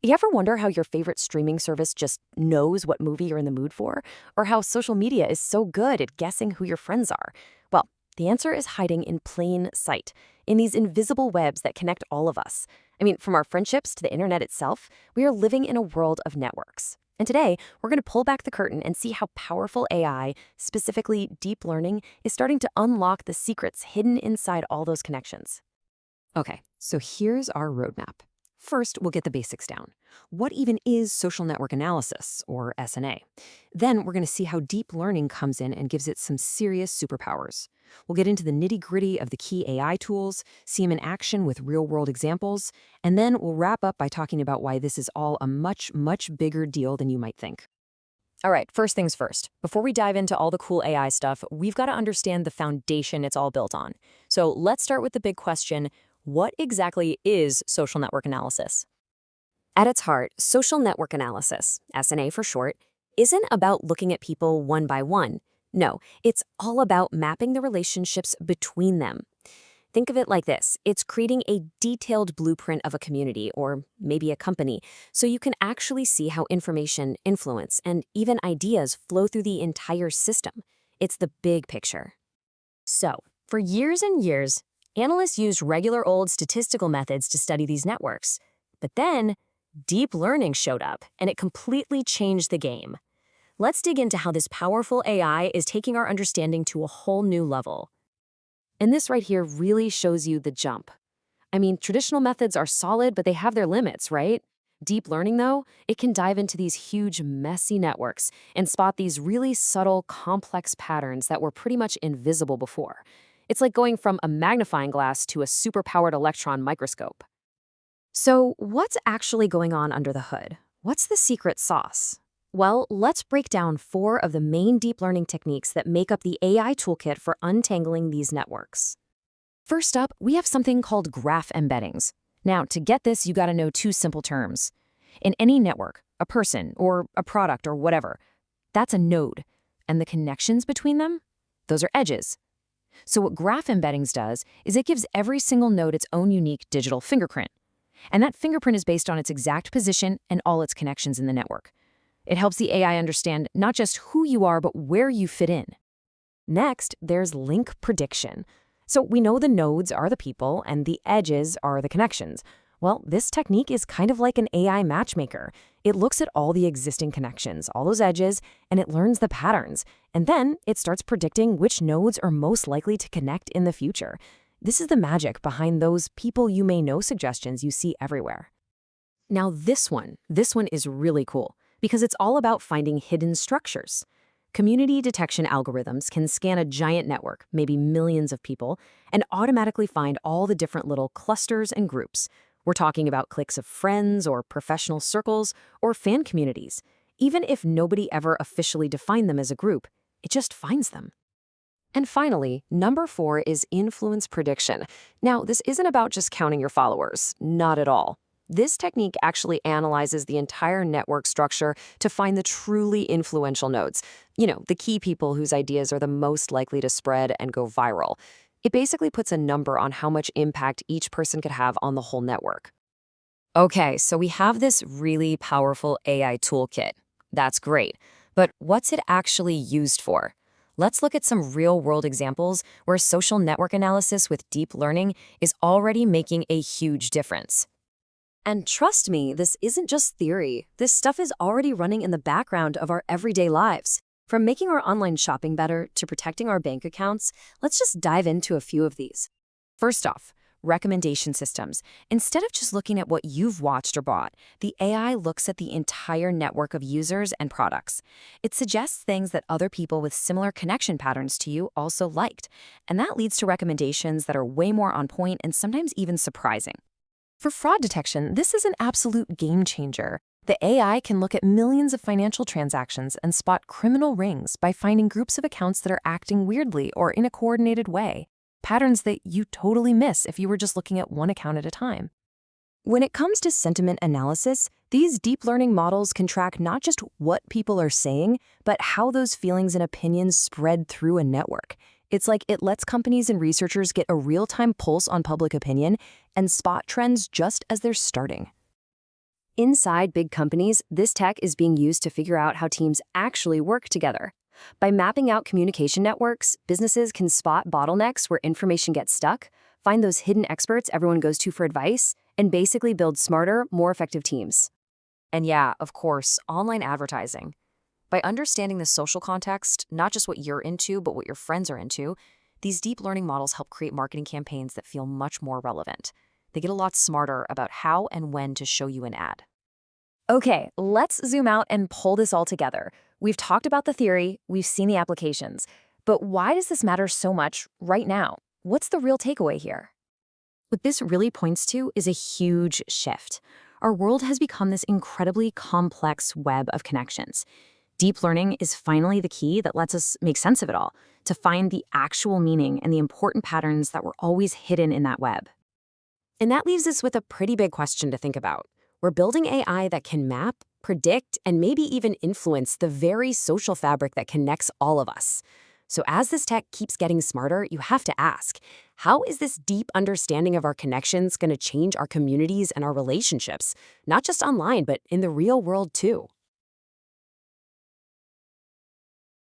You ever wonder how your favorite streaming service just knows what movie you're in the mood for? Or how social media is so good at guessing who your friends are? Well, the answer is hiding in plain sight, in these invisible webs that connect all of us. I mean, from our friendships to the internet itself, we are living in a world of networks. And today, we're going to pull back the curtain and see how powerful AI, specifically deep learning, is starting to unlock the secrets hidden inside all those connections. Okay, so here's our roadmap. First, we'll get the basics down. What even is social network analysis, or SNA? Then we're going to see how deep learning comes in and gives it some serious superpowers. We'll get into the nitty-gritty of the key AI tools, see them in action with real-world examples, and then we'll wrap up by talking about why this is all a much, much bigger deal than you might think. All right, first things first. Before we dive into all the cool AI stuff, we've got to understand the foundation it's all built on. So let's start with the big question: what exactly is social network analysis? At its heart, social network analysis, SNA for short, isn't about looking at people one by one. No, it's all about mapping the relationships between them. Think of it like this: it's creating a detailed blueprint of a community or maybe a company, so you can actually see how information, influence, and even ideas flow through the entire system. It's the big picture. So, for years and years, analysts used regular old statistical methods to study these networks. But then, deep learning showed up, and it completely changed the game. Let's dig into how this powerful AI is taking our understanding to a whole new level. And this right here really shows you the jump. I mean, traditional methods are solid, but they have their limits, right? Deep learning, though, it can dive into these huge, messy networks and spot these really subtle, complex patterns that were pretty much invisible before. It's like going from a magnifying glass to a superpowered electron microscope. So, what's actually going on under the hood? What's the secret sauce? Well, let's break down 4 of the main deep learning techniques that make up the AI toolkit for untangling these networks. First up, we have something called graph embeddings. Now, to get this, you gotta know 2 simple terms. In any network, a person or a product or whatever, that's a node. And the connections between them? Those are edges. So what graph embeddings does is it gives every single node its own unique digital fingerprint. And that fingerprint is based on its exact position and all its connections in the network. It helps the AI understand not just who you are, but where you fit in. Next, there's link prediction. So we know the nodes are the people and the edges are the connections. Well, this technique is kind of like an AI matchmaker. It looks at all the existing connections, all those edges, and it learns the patterns. And then it starts predicting which nodes are most likely to connect in the future. This is the magic behind those people you may know suggestions you see everywhere. Now this one is really cool, because it's all about finding hidden structures. Community detection algorithms can scan a giant network, maybe millions of people, and automatically find all the different little clusters and groups. We're talking about cliques of friends or professional circles or fan communities. Even if nobody ever officially defined them as a group, it just finds them. And finally, number 4 is influence prediction. Now, this isn't about just counting your followers, not at all. This technique actually analyzes the entire network structure to find the truly influential nodes. You know, the key people whose ideas are the most likely to spread and go viral. It basically puts a number on how much impact each person could have on the whole network. Okay, so we have this really powerful AI toolkit. That's great. But what's it actually used for? Let's look at some real-world examples where social network analysis with deep learning is already making a huge difference. And trust me, this isn't just theory. This stuff is already running in the background of our everyday lives. From making our online shopping better to protecting our bank accounts, let's just dive into a few of these. First off, recommendation systems. Instead of just looking at what you've watched or bought, the AI looks at the entire network of users and products. It suggests things that other people with similar connection patterns to you also liked, and that leads to recommendations that are way more on point and sometimes even surprising. For fraud detection, this is an absolute game changer. The AI can look at millions of financial transactions and spot criminal rings by finding groups of accounts that are acting weirdly or in a coordinated way, patterns that you totally miss if you were just looking at one account at a time. When it comes to sentiment analysis, these deep learning models can track not just what people are saying, but how those feelings and opinions spread through a network. It's like it lets companies and researchers get a real-time pulse on public opinion and spot trends just as they're starting. Inside big companies, this tech is being used to figure out how teams actually work together. By mapping out communication networks, businesses can spot bottlenecks where information gets stuck, find those hidden experts everyone goes to for advice, and basically build smarter, more effective teams. And yeah, of course, online advertising. By understanding the social context, not just what you're into, but what your friends are into, these deep learning models help create marketing campaigns that feel much more relevant. They get a lot smarter about how and when to show you an ad. Okay, let's zoom out and pull this all together. We've talked about the theory, we've seen the applications, but why does this matter so much right now? What's the real takeaway here? What this really points to is a huge shift. Our world has become this incredibly complex web of connections. Deep learning is finally the key that lets us make sense of it all, to find the actual meaning and the important patterns that were always hidden in that web. And that leaves us with a pretty big question to think about. We're building AI that can map, predict, and maybe even influence the very social fabric that connects all of us. So as this tech keeps getting smarter, you have to ask, how is this deep understanding of our connections going to change our communities and our relationships, not just online, but in the real world too?